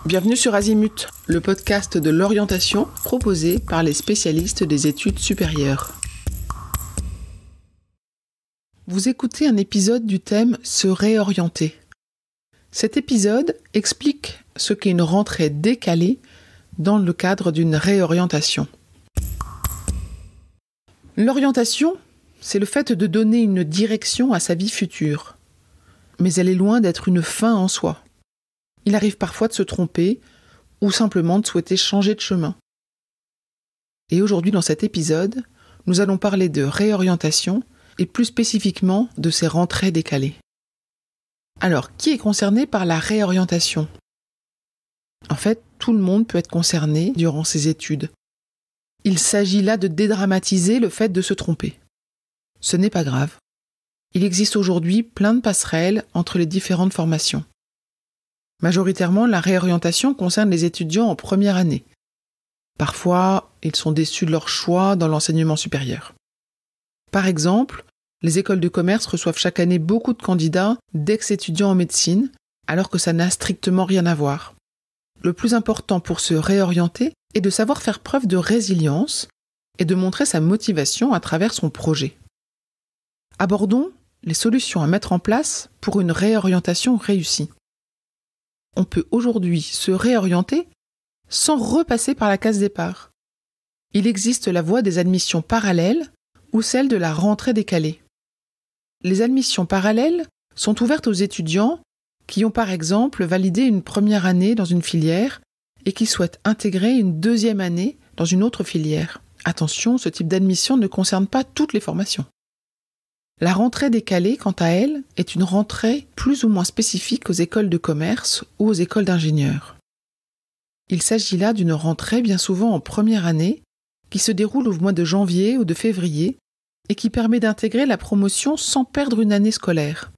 Bienvenue sur Azimut, le podcast de l'orientation proposé par les spécialistes des études supérieures. Vous écoutez un épisode du thème « Se réorienter ». Cet épisode explique ce qu'est une rentrée décalée dans le cadre d'une réorientation. L'orientation, c'est le fait de donner une direction à sa vie future. Mais elle est loin d'être une fin en soi. Il arrive parfois de se tromper ou simplement de souhaiter changer de chemin. Et aujourd'hui, dans cet épisode, nous allons parler de réorientation et plus spécifiquement de ces rentrées décalées. Alors, qui est concerné par la réorientation ? En fait, tout le monde peut être concerné durant ses études. Il s'agit là de dédramatiser le fait de se tromper. Ce n'est pas grave. Il existe aujourd'hui plein de passerelles entre les différentes formations. Majoritairement, la réorientation concerne les étudiants en première année. Parfois, ils sont déçus de leur choix dans l'enseignement supérieur. Par exemple, les écoles de commerce reçoivent chaque année beaucoup de candidats d'ex-étudiants en médecine, alors que ça n'a strictement rien à voir. Le plus important pour se réorienter est de savoir faire preuve de résilience et de montrer sa motivation à travers son projet. Abordons les solutions à mettre en place pour une réorientation réussie. On peut aujourd'hui se réorienter sans repasser par la case départ. Il existe la voie des admissions parallèles ou celle de la rentrée décalée. Les admissions parallèles sont ouvertes aux étudiants qui ont par exemple validé une première année dans une filière et qui souhaitent intégrer une deuxième année dans une autre filière. Attention, ce type d'admission ne concerne pas toutes les formations. La rentrée décalée, quant à elle, est une rentrée plus ou moins spécifique aux écoles de commerce ou aux écoles d'ingénieurs. Il s'agit là d'une rentrée bien souvent en première année qui se déroule au mois de janvier ou de février et qui permet d'intégrer la promotion sans perdre une année scolaire.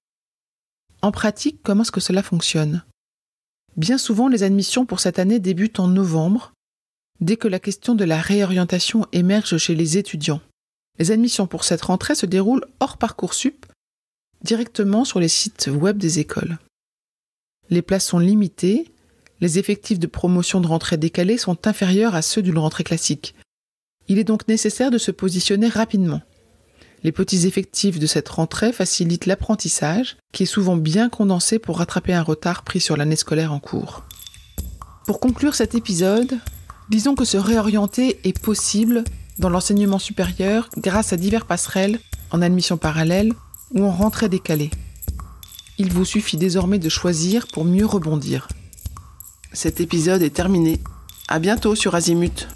En pratique, comment est-ce que cela fonctionne ? Bien souvent, les admissions pour cette année débutent en novembre, dès que la question de la réorientation émerge chez les étudiants. Les admissions pour cette rentrée se déroulent hors Parcoursup, directement sur les sites web des écoles. Les places sont limitées, les effectifs de promotion de rentrée décalée sont inférieurs à ceux d'une rentrée classique. Il est donc nécessaire de se positionner rapidement. Les petits effectifs de cette rentrée facilitent l'apprentissage, qui est souvent bien condensé pour rattraper un retard pris sur l'année scolaire en cours. Pour conclure cet épisode, disons que se réorienter est possible dans l'enseignement supérieur grâce à divers passerelles en admission parallèle ou en rentrée décalée. Il vous suffit désormais de choisir pour mieux rebondir. Cet épisode est terminé. À bientôt sur Azimut.